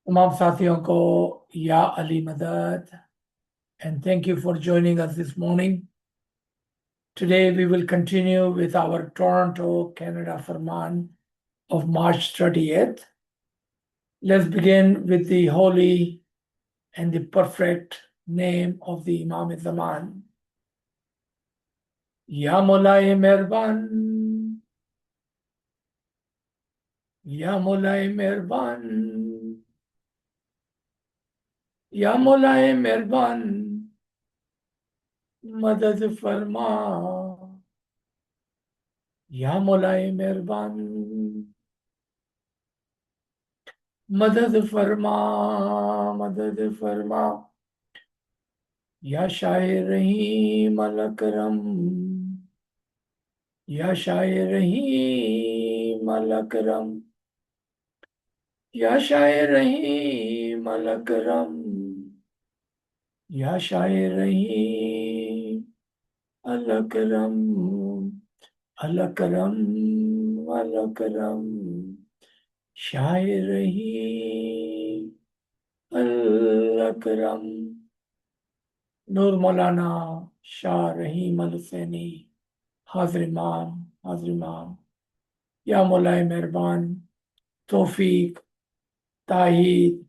तमाम साथियों को या अली मदद and thank you for joining us this morning. Today we will continue with our Toronto, Canada Farman of March 30th. Let's begin with the holy and the perfect name of the Imam Zaman. Ya Mawlana Mehraban, Ya Mawlana Mehraban, Ya Mawlana Mehraban, मदद फरमा या मौलाए मेहरबान मदद फरमा मदद फरमा या शाह रहीम अल करम या शाह रहीम अल करम या शाह रहीम अल करम या शाह रहीम अल करम अल करम अल करम शाह रहीम अल करम नूर मौलाना शाह रहीम अल हुसैनी हाजिर इमाम या मौलाए मेहरबान तौफीक ताहीद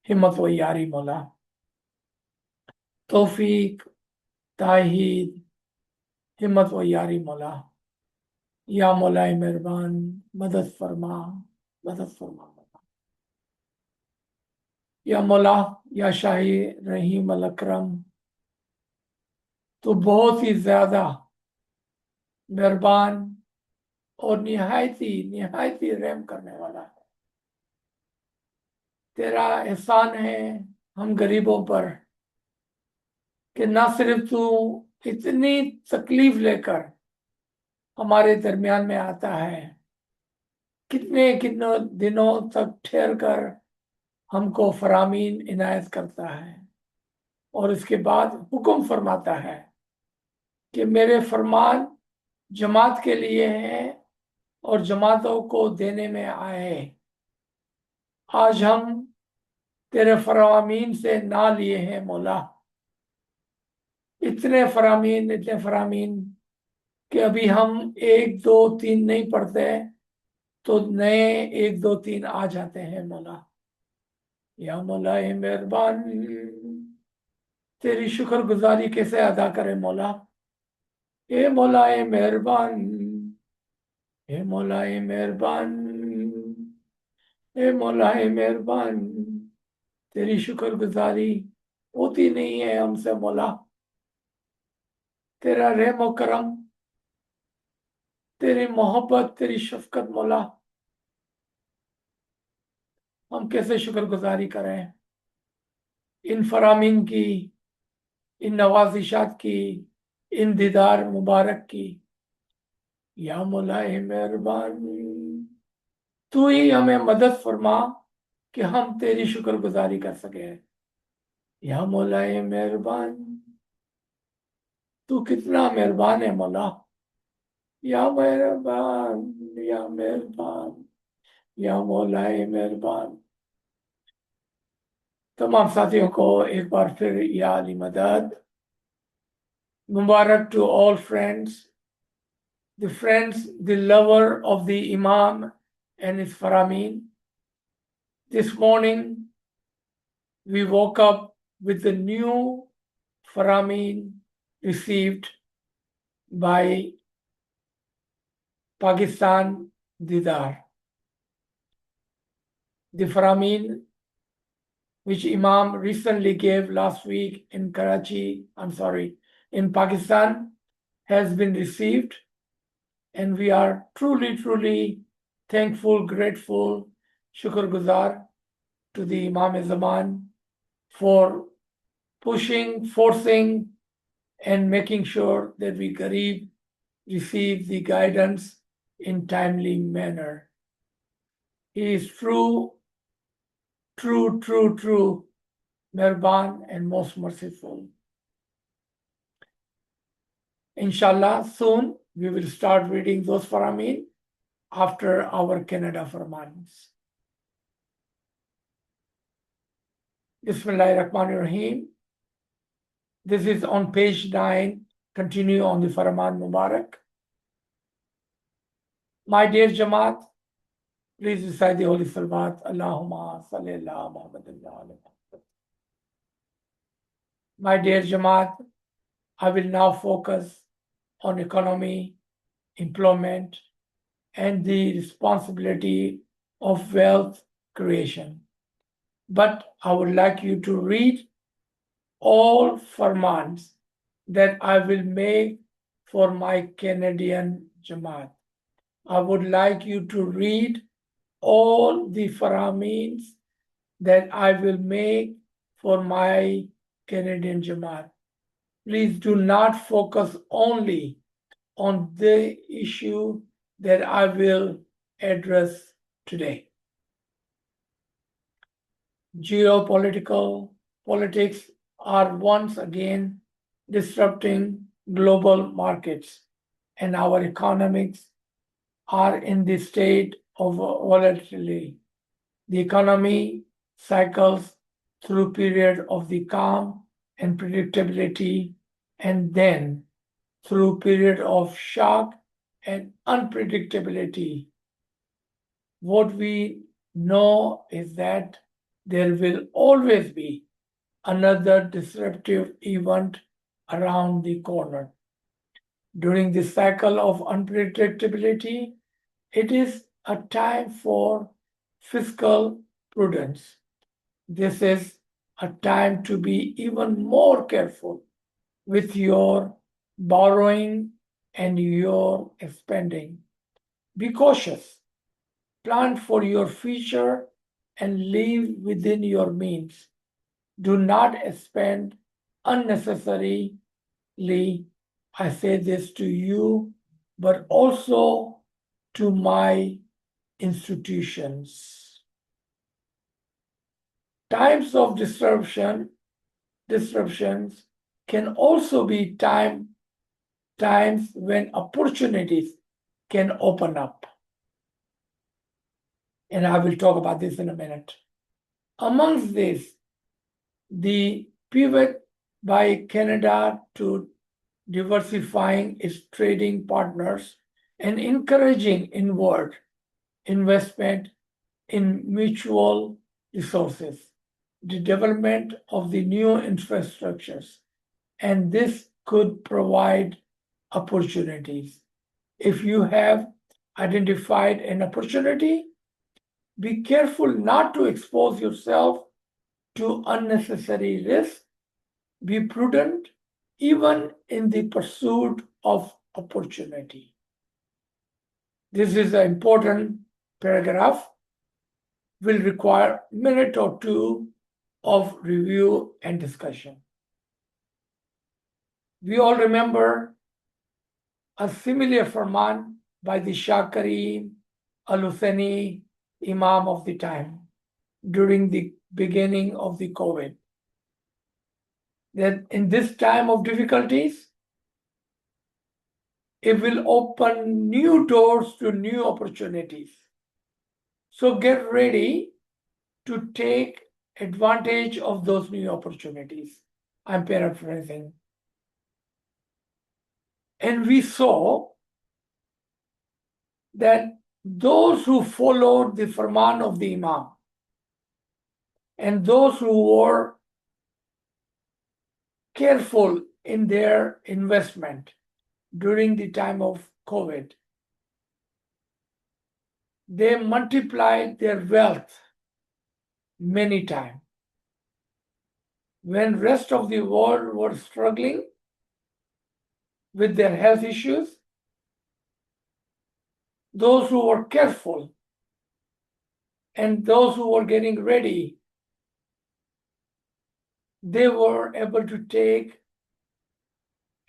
हिम्मत व यारी मौला तौफीक ताहीद हिम्मत व यारी मौला या मौलाए मेहरबान मदद फरमा या मौला या शाही रहीम अल अकरम तो बहुत ही ज्यादा मेहरबान और निहायती रहम करने वाला है। तेरा एहसान है हम गरीबों पर कि ना सिर्फ तू इतनी तकलीफ लेकर हमारे दरमियान में आता है, कितने कितने दिनों तक ठहर कर हमको फरामीन इनायत करता है और इसके बाद हुक्म फरमाता है कि मेरे फरमान जमात के लिए हैं और जमातों को देने में आए। आज हम तेरे फरामीन से ना लिए हैं मौला, इतने फरामीन कि अभी हम 1 2 3 नहीं पढ़ते तो नए 1 2 3 आ जाते हैं मौला। या मौला ए मेहरबान, तेरी शुक्रगुजारी कैसे अदा करें मौला। ए मौला ए मेहरबान, ए मौला ए मेहरबान, ए मौला ए मेहरबान, तेरी शुक्रगुजारी होती नहीं है हमसे मौला। तेरा रहम और करम, तेरी मोहब्बत, तेरी शफकत मौला, हम कैसे शुक्रगुजारी करें इन फरामीन की, इन नवाजिशात की, इन दीदार मुबारक की। या मौला ए मेहरबान, तू ही हमें मदद फरमा कि हम तेरी शुक्रगुजारी कर सके। या मौला ए मेहरबान, तू कितना मेहरबान है मौला। या मेहरबान, या मेहरबान, या मौला ए मेहरबान। तमाम साथियों को एक बार फिर या अली मदद। Mubarak to all friends, the lover of the Imam and his Faramin. This morning, we woke up with the new Faramin received by Pakistan Didar. The Faramin which Imam recently gave last week in Pakistan, has been received, and we are truly thankful, grateful, shukrguzar to the Imam Zaman for pushing, forcing, and making sure that we Garib receive the guidance in timely manner. He is true, Mehraban and most merciful. Inshallah, soon we will start reading those Faramin after our Canada Farmans. Bismillahirrahmanirrahim. This is on page 9, continue on the Farman Mubarak. My dear Jamaat, please recite the Holy Salawat. Allahumma salli ala Muhammadin wa ala Muhammad. My dear Jamaat, I will now focus on economy, employment, and the responsibility of wealth creation. But I would like you to read all farmans that I will make for my Canadian Jamaat. I would like you to read all the faramins that I will make for my Canadian Jamaat. Please do not focus only on the issue that I will address today. Geopolitical politics are once again disrupting global markets, and our economics are in the state of volatility. The economy cycles through period of the calm and predictability, and then through period of shock and unpredictability. What we know is that there will always be another disruptive event around the corner. During this cycle of unpredictability, it is a time for fiscal prudence. This is a time to be even more careful with your borrowing and your spending. Be cautious, plan for your future, and live within your means. Do not spend unnecessarily. I say this to you, but also to my institutions. Times of disruptions can also be times when opportunities can open up. And I will talk about this in a minute. Amongst these, the pivot by Canada to diversifying its trading partners and encouraging inward investment in mutual resources, the development of the new infrastructures, and this could provide opportunities. If you have identified an opportunity, be careful not to expose yourself to unnecessary risk. Be prudent even in the pursuit of opportunity. This is an important paragraph, will require a minute or two of review and discussion. We all remember a similar Farman by the Shah Karim al-Husseini Imam of the time during the beginning of the COVID. That in this time of difficulties, it will open new doors to new opportunities. So get ready to take advantage of those new opportunities. I'm paraphrasing. And we saw that those who followed the Farman of the Imam and those who were careful in their investment during the time of COVID, they multiplied their wealth many times. When rest of the world were struggling with their health issues, those who were careful and those who were getting ready, they were able to take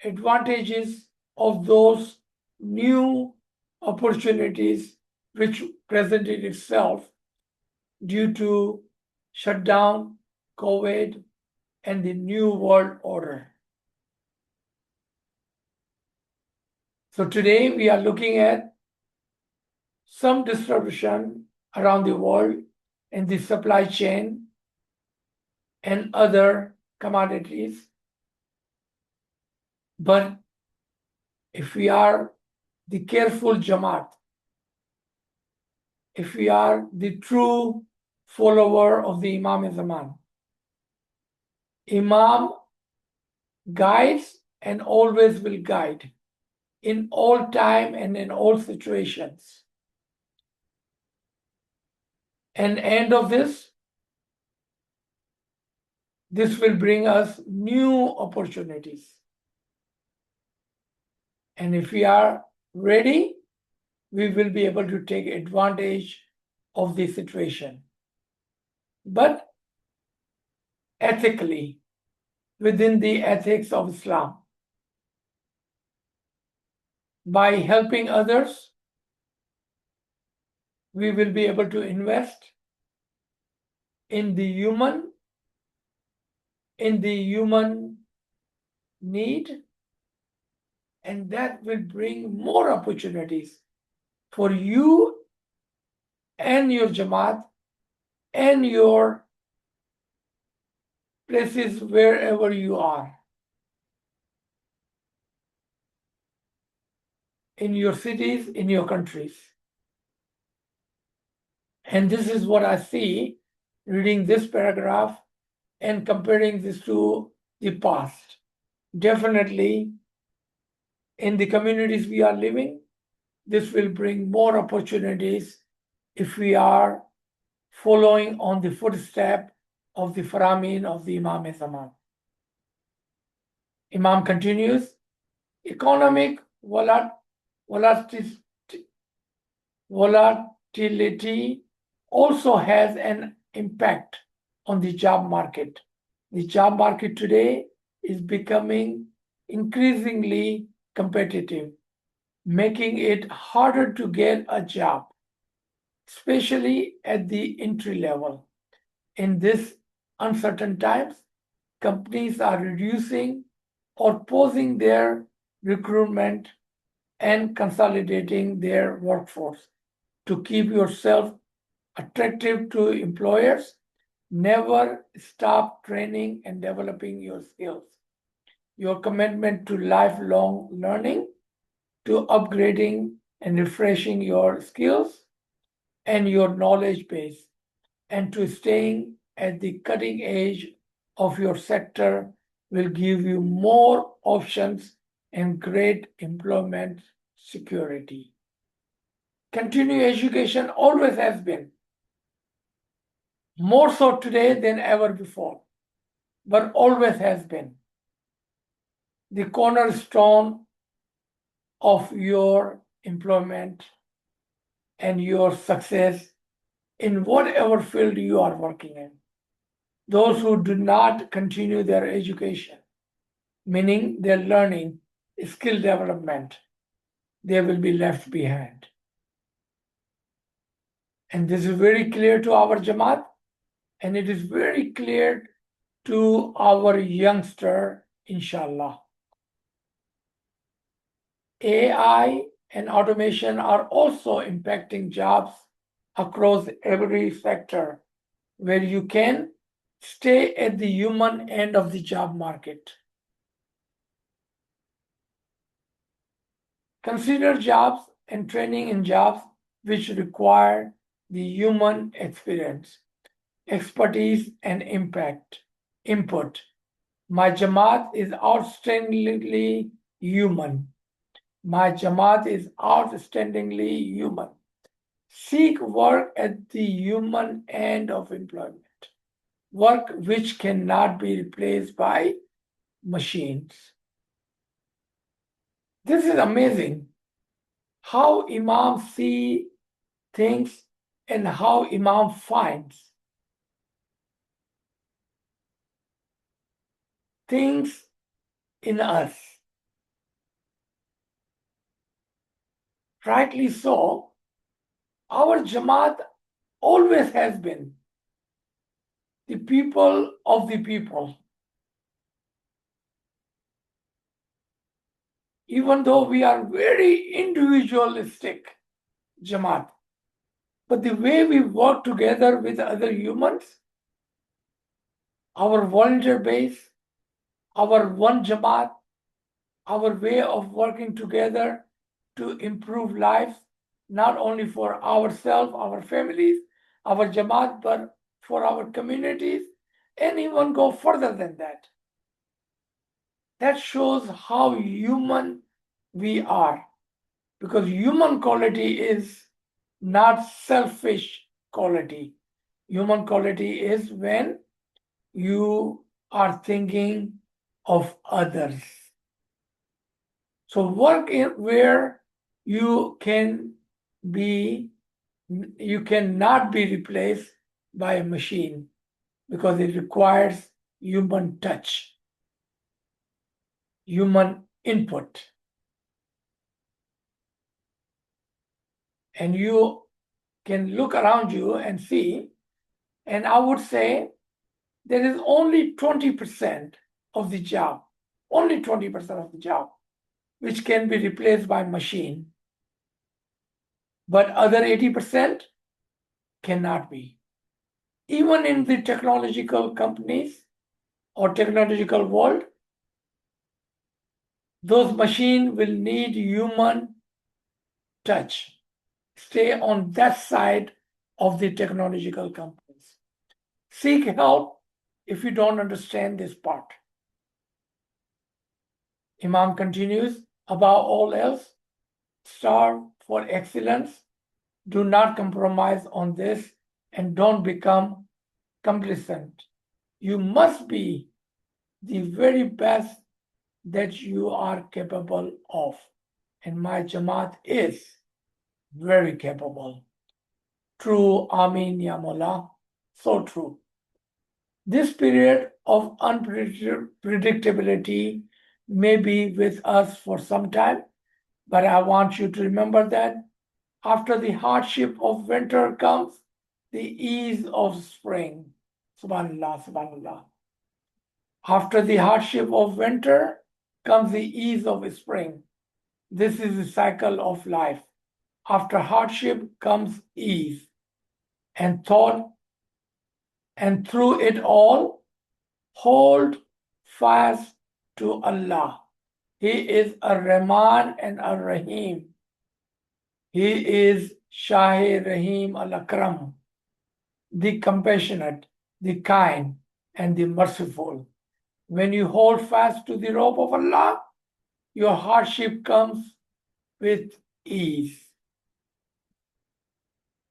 advantages of those new opportunities which presented itself due to shutdown, COVID, and the new world order. So today we are looking at some disruption around the world in the supply chain and other commodities. But if we are the careful Jamaat, if we are the true follower of the Imam Zaman, Imam guides and always will guide in all time and in all situations. And end of this will bring us new opportunities. And if we are ready, we will be able to take advantage of the situation. But ethically, within the ethics of Islam, by helping others, we will be able to invest in the human need, and that will bring more opportunities for you and your Jamaat and your places wherever you are, in your cities, in your countries. And this is what I see reading this paragraph and comparing this to the past. Definitely, in the communities we are living, this will bring more opportunities if we are following on the footstep of the Farman of the Imam Zaman. Imam continues, economic volatility also has an impact on the job market. The job market today is becoming increasingly competitive, making it harder to get a job, especially at the entry level. In this uncertain times, companies are reducing or pausing their recruitment and consolidating their workforce. To keep yourself attractive to employers, never stop training and developing your skills. Your commitment to lifelong learning, to upgrading and refreshing your skills and your knowledge base, and to staying at the cutting edge of your sector will give you more options and great employment security. Continuing education always has been, more so today than ever before, but always has been the cornerstone of your employment and your success in whatever field you are working in. Those who do not continue their education, meaning their learning, skill development, they will be left behind. And this is very clear to our Jamaat, and it is very clear to our youngster, inshallah. AI and automation are also impacting jobs across every sector where you can stay at the human end of the job market. Consider jobs and training in jobs which require the human experience, expertise, and input. My Jamaat is outstandingly human. My Jamaat is outstandingly human. Seek work at the human end of employment, work which cannot be replaced by machines. This is amazing how Imam see things and how Imam finds things in us. Rightly so, our Jamaat always has been the people of the people. Even though we are very individualistic Jamaat, but the way we work together with other humans, our volunteer base, our one Jamaat, our way of working together to improve lives, not only for ourselves, our families, our Jamaat, but for our communities, and even go further than that. That shows how human we are, because human quality is not selfish quality. Human quality is when you are thinking of others. So work where you cannot be replaced by a machine, because it requires human touch, human input. And you can look around you and see, and I would say there is only 20% of the job, only 20% of the job, which can be replaced by machine. But other 80% cannot be. Even in the technological companies or technological world, those machines will need human touch. Stay on that side of the technological companies. Seek help if you don't understand this part. Imam continues, above all else, strive for excellence. Do not compromise on this and don't become complacent. You must be the very best that you are capable of. And my Jamaat is very capable. True, Amin Ya Mullah. So true. This period of unpredictability may be with us for some time, but I want you to remember that after the hardship of winter comes the ease of spring. Subhanallah, subhanallah. After the hardship of winter comes the ease of spring. This is the cycle of life. After hardship comes ease and thought, and through it all, hold fast to Allah. He is a Rahman and a Rahim. He is Shah Rahim al-Akram, the compassionate, the kind, and the merciful. When you hold fast to the rope of Allah, your hardship comes with ease.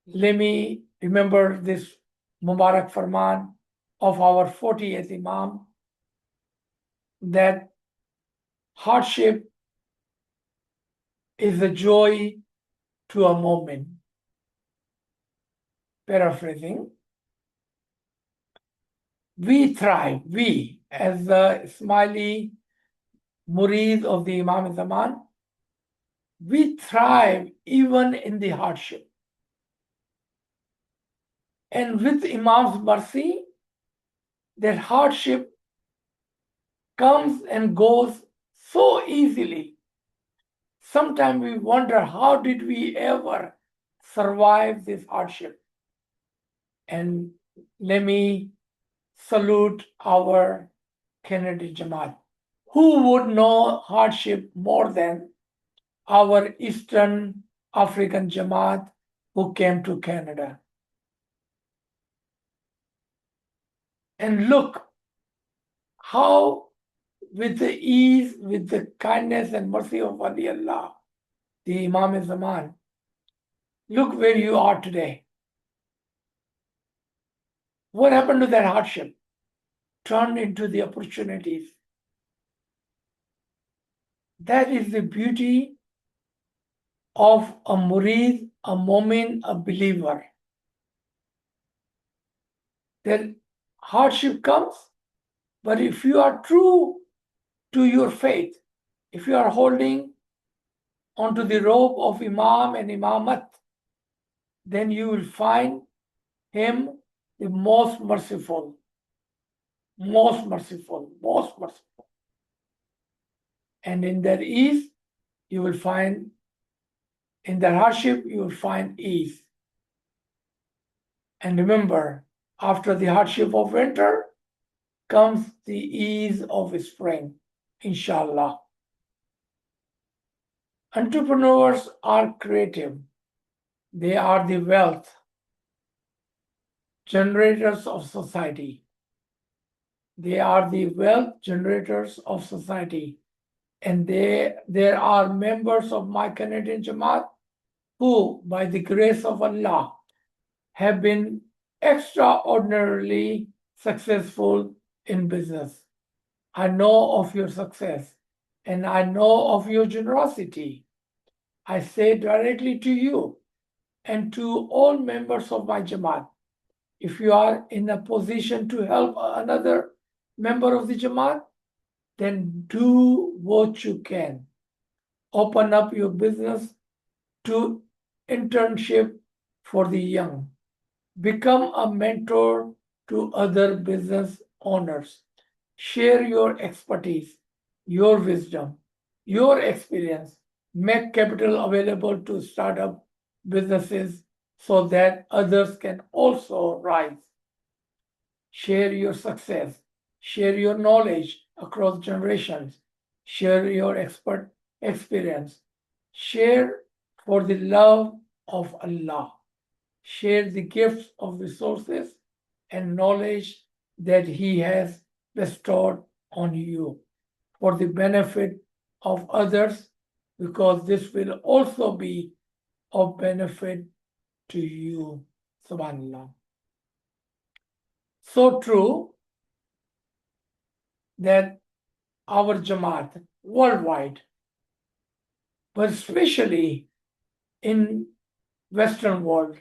Let me remember this Mubarak Farman of our 40th Imam, that hardship is a joy to a moment. Paraphrasing, we thrive, we as the Ismaili Murid of the Imam Zaman, we thrive even in the hardship. And with Imam's mercy, that hardship comes and goes so easily. Sometimes we wonder, how did we ever survive this hardship? And let me salute our Kennedy Jamaat. Who would know hardship more than our Eastern African Jamaat who came to Canada? And look how, with the ease, with the kindness and mercy of Allah, the Imam Zaman, look where you are today. What happened to that hardship? Turned into the opportunities. That is the beauty of a murid, a mu'min, a believer. That hardship comes, but if you are true to your faith, if you are holding onto the rope of Imam and Imamat, then you will find him the most merciful, most merciful, most merciful. And in that ease, you will find, in that hardship, you will find ease. And remember, after the hardship of winter comes the ease of spring, inshallah. Entrepreneurs are creative. They are the wealth generators of society. They are the wealth generators of society. And there are members of my Canadian Jamaat who, by the grace of Allah, have been extraordinarily successful in business. I know of your success and I know of your generosity. I say directly to you and to all members of my Jamaat, if you are in a position to help another member of the Jamaat, then do what you can. Open up your business to internship for the young. Become a mentor to other business owners. Share your expertise, your wisdom, your experience. Make capital available to startup businesses so that others can also rise. Share your success. Share your knowledge across generations. Share your experience. Share for the love of Allah. Share the gifts of resources and knowledge that He has bestowed on you for the benefit of others, because this will also be of benefit to you. Subhanallah. So true that our Jamaat worldwide, but especially in Western world,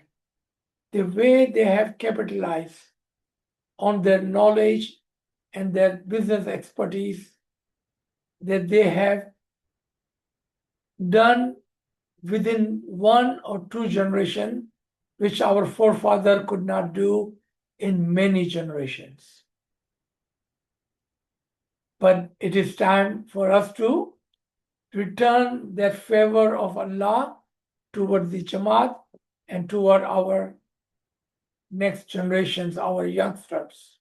the way they have capitalized on their knowledge and their business expertise that they have done within 1 or 2 generations, which our forefather could not do in many generations. But it is time for us to return that favor of Allah toward the Jamaat and toward our next generations, our youngsters,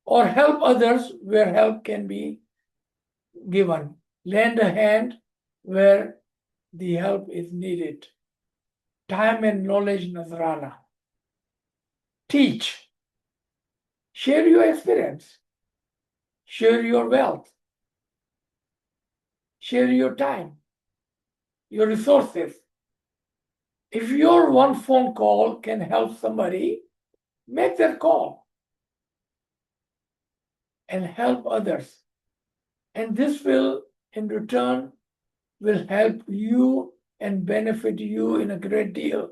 or help others where help can be given. Lend a hand where the help is needed. Time and knowledge Nazrana. Teach. Share your experience. Share your wealth. Share your time, your resources. If your one phone call can help somebody, make that call and help others. And this will, in return, will help you and benefit you in a great deal.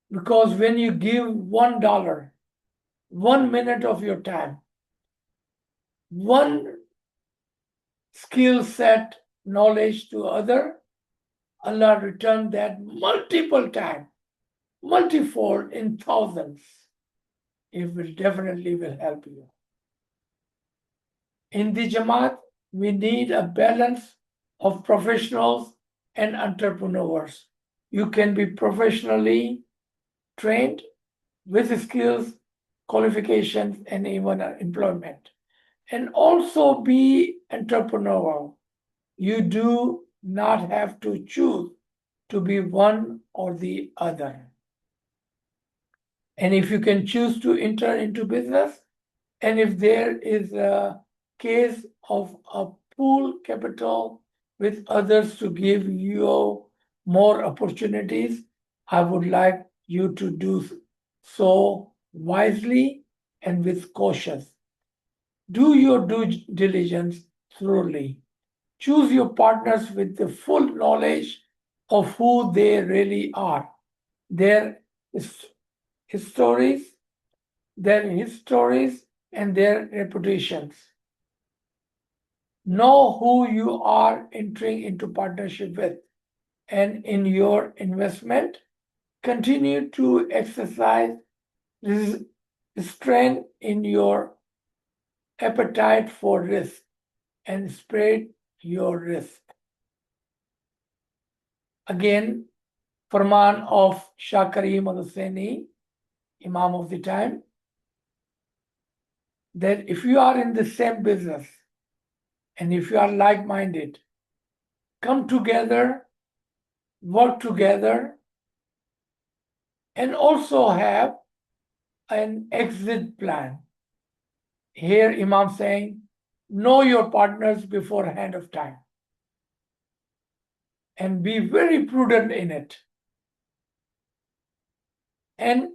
Because when you give $1, 1 minute of your time, one skill set, knowledge to other, Allah return that multiple times, multifold in thousands. It will definitely will help you. In the Jamaat, we need a balance of professionals and entrepreneurs. You can be professionally trained with skills, qualifications, and even employment, and also be entrepreneurial. You do not have to choose to be one or the other. And if you can choose to enter into business, and if there is a case of a pool capital with others to give you more opportunities, I would like you to do so wisely and with caution. Do your due diligence thoroughly. Choose your partners with the full knowledge of who they really are, their histories, and their reputations. Know who you are entering into partnership with, and in your investment, continue to exercise restraint in your appetite for risk and spread your risk. Again, Farman of Shah Rahim al-Husseini, Imam of the time. that if you are in the same business and if you are like-minded, come together, work together, and also have an exit plan. Here Imam saying, know your partners beforehand of time and be very prudent in it. And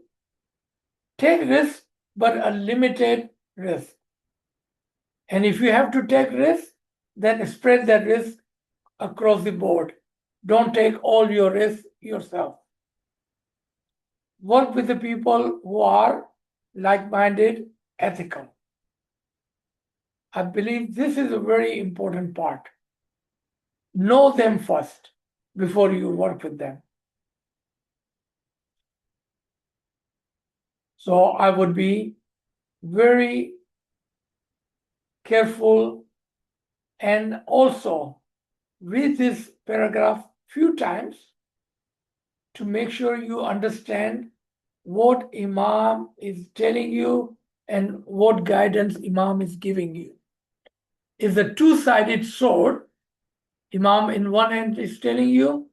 take risk, but a limited risk. And if you have to take risk, then spread that risk across the board. Don't take all your risk yourself. Work with the people who are like-minded, ethical. I believe this is a very important part. Know them first before you work with them. So I would be very careful and also read this paragraph few times to make sure you understand what Imam is telling you and what guidance Imam is giving you. It's a two-sided sword. Imam in one hand is telling you,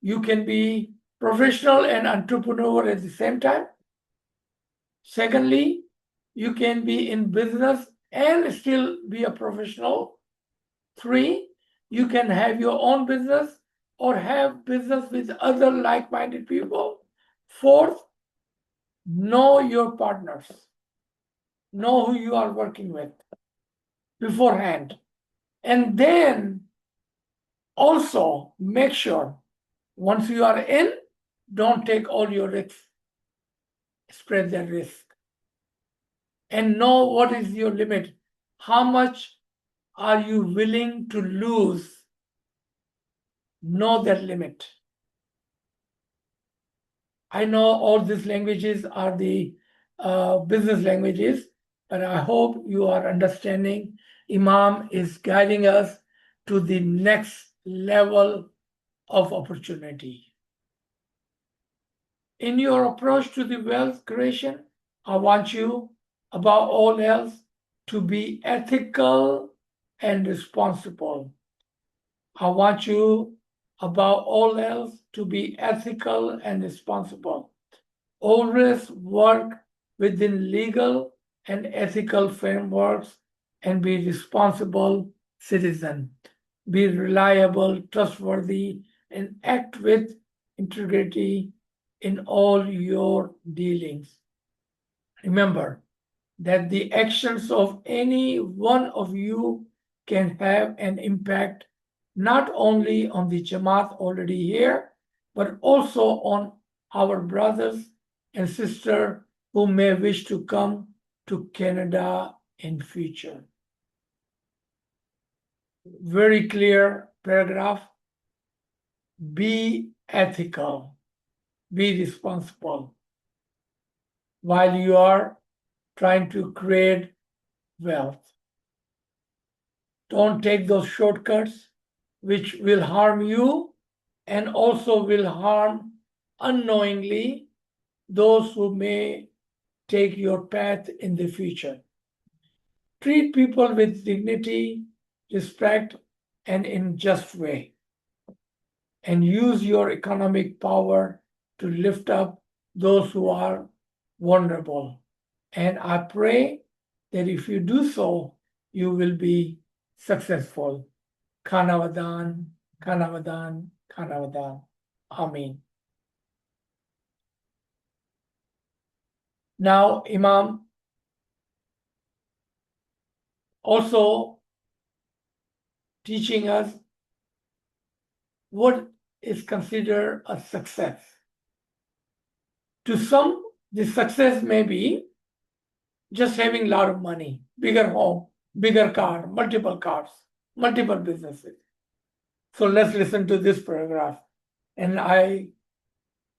you can be professional and entrepreneur at the same time. Secondly, you can be in business and still be a professional. 3, you can have your own business or have business with other like-minded people. 4th, know your partners. Know who you are working with beforehand. And then also make sure once you are in, don't take all your risks. Spread that risk. And know what is your limit. How much are you willing to lose? Know that limit. I know all these languages are the business languages, but I hope you are understanding. Imam is guiding us to the next level of opportunity. In your approach to the wealth creation, I want you, above all else, to be ethical and responsible. I want you, above all else, to be ethical and responsible. Always work within legal and ethical frameworks and be responsible citizen. Be reliable, trustworthy, and act with integrity in all your dealings. Remember that the actions of any one of you can have an impact not only on the Jamaat already here, but also on our brothers and sisters who may wish to come to Canada in future. Very clear paragraph. Be ethical, be responsible while you are trying to create wealth. Don't take those shortcuts which will harm you and also will harm unknowingly those who may take your path in the future. Treat people with dignity, respect, and in just way. And use your economic power to lift up those who are vulnerable. And I pray that if you do so, you will be successful. Kanavadan, Kanavadan, Kanavadan. Amen. Now, Imam also teaching us what is considered a success. To some, the success may be just having a lot of money, bigger home, bigger car, multiple cars, multiple businesses. So let's listen to this paragraph. And I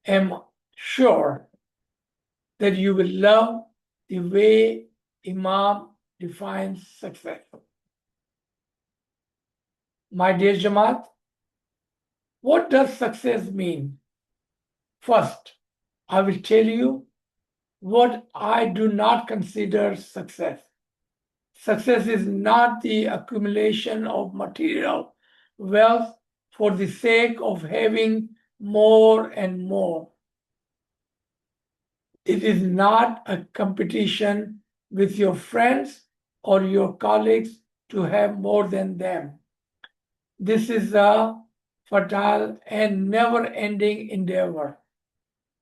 am sure that you will love the way Imam defines success. My dear Jamaat, what does success mean? First, I will tell you what I do not consider success. Success is not the accumulation of material wealth for the sake of having more and more. It is not a competition with your friends or your colleagues to have more than them. This is a fertile and never ending endeavor.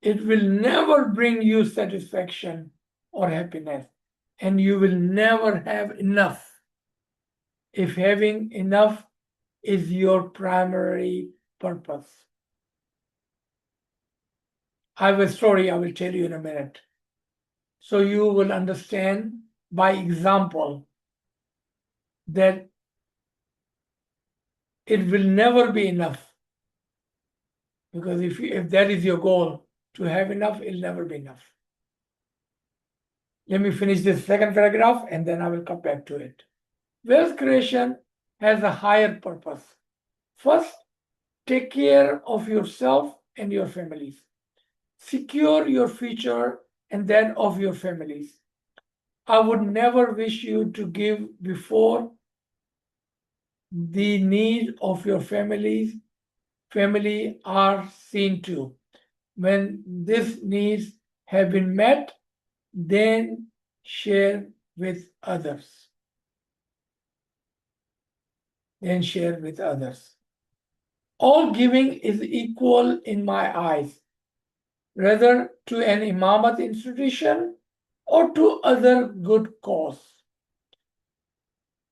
It will never bring you satisfaction or happiness, and you will never have enough if having enough is your primary purpose. I have a story I will tell you in a minute, so you will understand by example that it will never be enough. Because if that is your goal, to have enough, it'll never be enough. Let me finish this second paragraph and then I will come back to it. Wealth creation has a higher purpose. First, take care of yourself and your families. Secure your future and that of your families. I would never wish you to give before the need of your family are seen to. When these needs have been met, then share with others. Then share with others. All giving is equal in my eyes, whether to an imamat institution or to other good cause.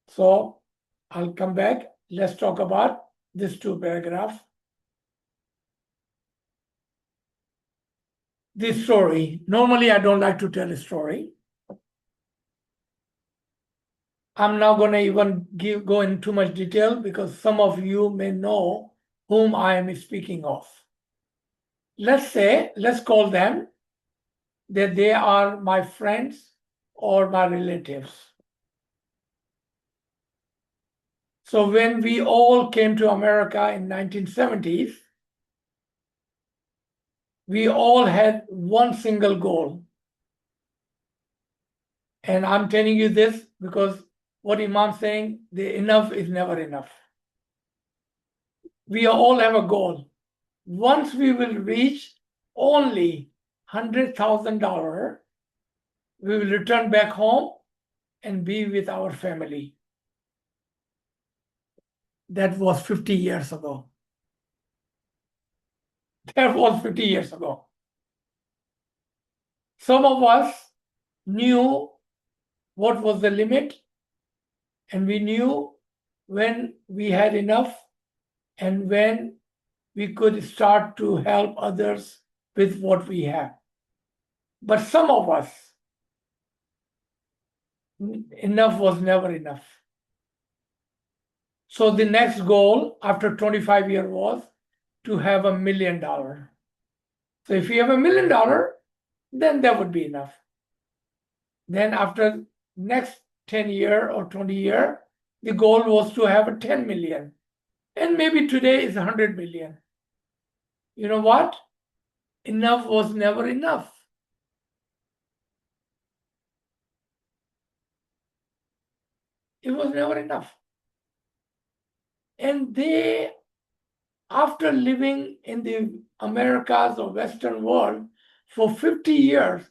So I'll come back. Let's talk about these two paragraphs. This story, normally I don't like to tell a story. I'm not going to even go into too much detail because some of you may know whom I am speaking of. Let's call them that they are my friends or my relatives. So when we all came to America in 1970s, we all had one single goal. And I'm telling you this because what Imam saying, the enough is never enough. We all have a goal. Once we will reach only $100,000, we will return back home and be with our family. That was 50 years ago. That was 50 years ago. Some of us knew what was the limit, and we knew when we had enough and when we could start to help others with what we have. But some of us, enough was never enough. So the next goal after 25 years was to have $1 million. So if you have $1 million, then that would be enough. Then after next 10 year or 20 year, the goal was to have a 10 million. And maybe today is 100 million. You know what? Enough was never enough. It was never enough. And they, after living in the Americas or Western world for 50 years,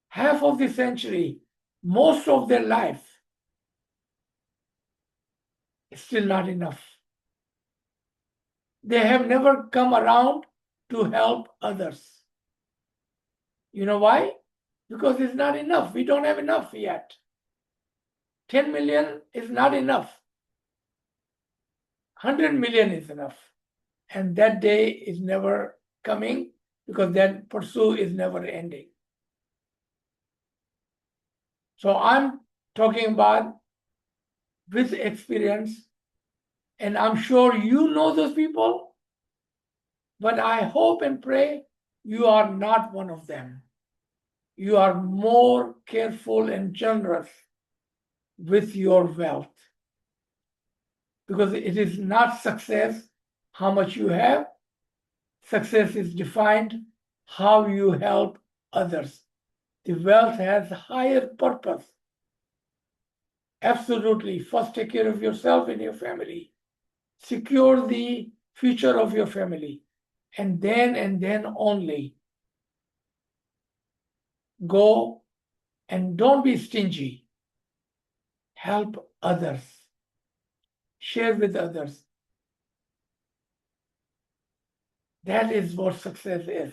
half of the century, most of their life, it's still not enough. They have never come around to help others. You know why? Because it's not enough. We don't have enough yet. 10 million is not enough. 100 million is enough. And that day is never coming because that pursuit is never ending. So I'm talking about with experience, and I'm sure you know those people, but I hope and pray you are not one of them. You are more careful and generous with your wealth, because it is not success how much you have. Success is defined how you help others. The wealth has higher purpose. Absolutely. First, take care of yourself and your family. Secure the future of your family. And then only go and don't be stingy. Help others. Share with others. That is what success is.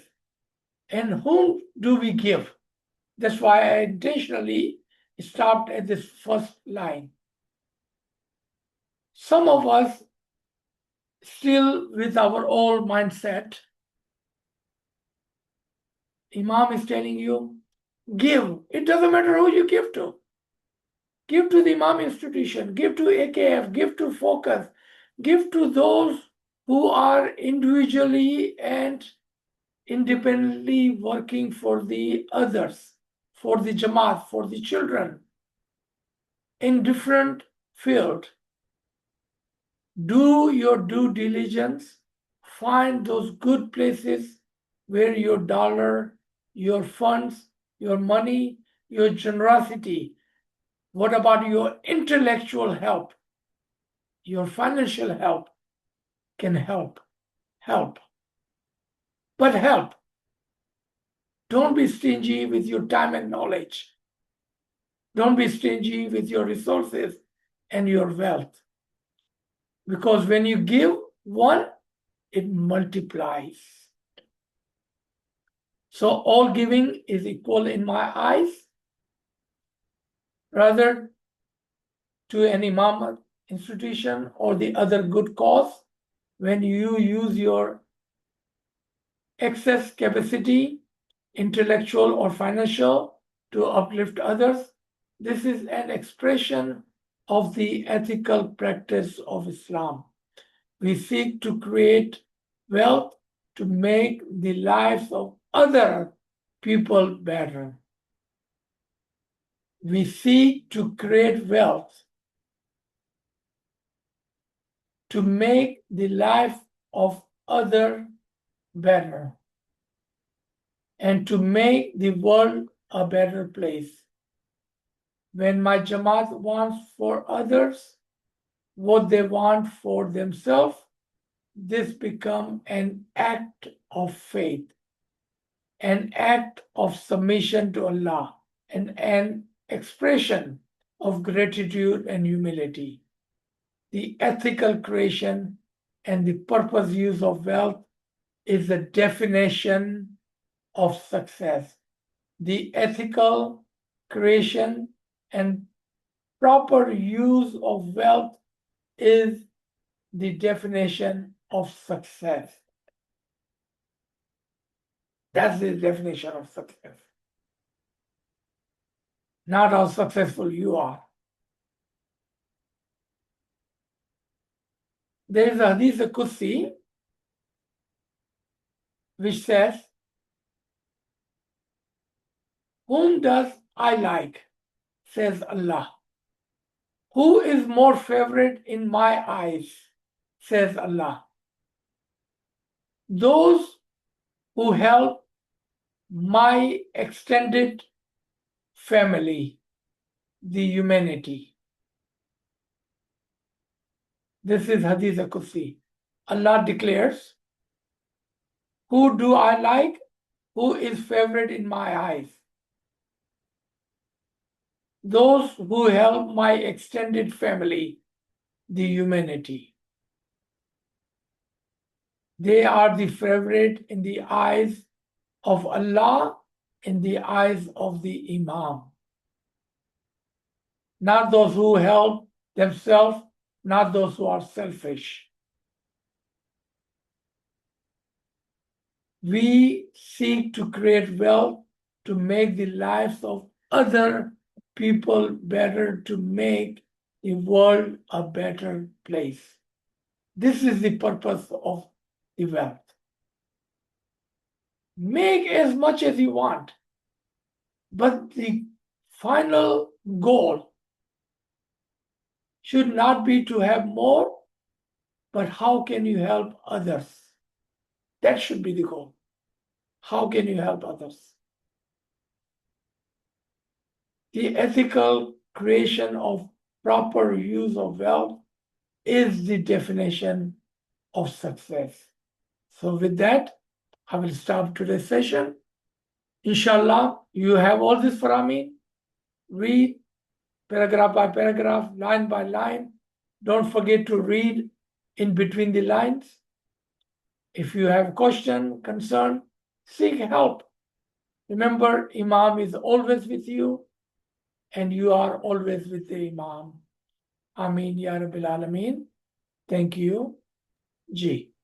And whom do we give? That's why I intentionally stopped at this first line. Some of us still with our old mindset. Imam is telling you, give. It doesn't matter who you give to. Give to the Imam institution, give to AKF, give to Focus, give to those who are individually and independently working for the others, for the Jamaat, for the children in different fields. Do your due diligence, find those good places where your dollar, your funds, your money, your generosity. What about your intellectual help? Your financial help can help. Help. But help. Don't be stingy with your time and knowledge. Don't be stingy with your resources and your wealth. Because when you give one, it multiplies. So all giving is equal in my eyes. Rather to an Imam institution or the other good cause, when you use your excess capacity, intellectual or financial, to uplift others, this is an expression of the ethical practice of Islam. We seek to create wealth to make the lives of other people better. We seek to create wealth to make the life of other better and to make the world a better place. When my Jamaat wants for others what they want for themselves, this becomes an act of faith, an act of submission to Allah, and an expression of gratitude and humility. The ethical creation and the purpose use of wealth is the definition of success. The ethical creation and proper use of wealth is the definition of success. That's the definition of success. Not how successful you are. There is a Hadith Qudsi which says, whom does I like? Says Allah. Who is more favorite in my eyes? Says Allah. Those who help my extended family, the humanity. This is Hadith Qudsi. Allah declares, who do I like? Who is favorite in my eyes? Those who help my extended family, the humanity. They are the favorite in the eyes of Allah, in the eyes of the Imam. Not those who help themselves, not those who are selfish. We seek to create wealth to make the lives of other people better, to make the world a better place. This is the purpose of the wealth. Make as much as you want, but the final goal should not be to have more, but how can you help others? That should be the goal. How can you help others? The ethical creation of proper use of wealth is the definition of success. So with that, I will stop today's session. Inshallah, you have all this for me. Read paragraph by paragraph, line by line. Don't forget to read in between the lines. If you have question, concern, seek help. Remember, Imam is always with you, and you are always with the Imam. Ameen Ya Rabbil Alameen. Thank you. Ji.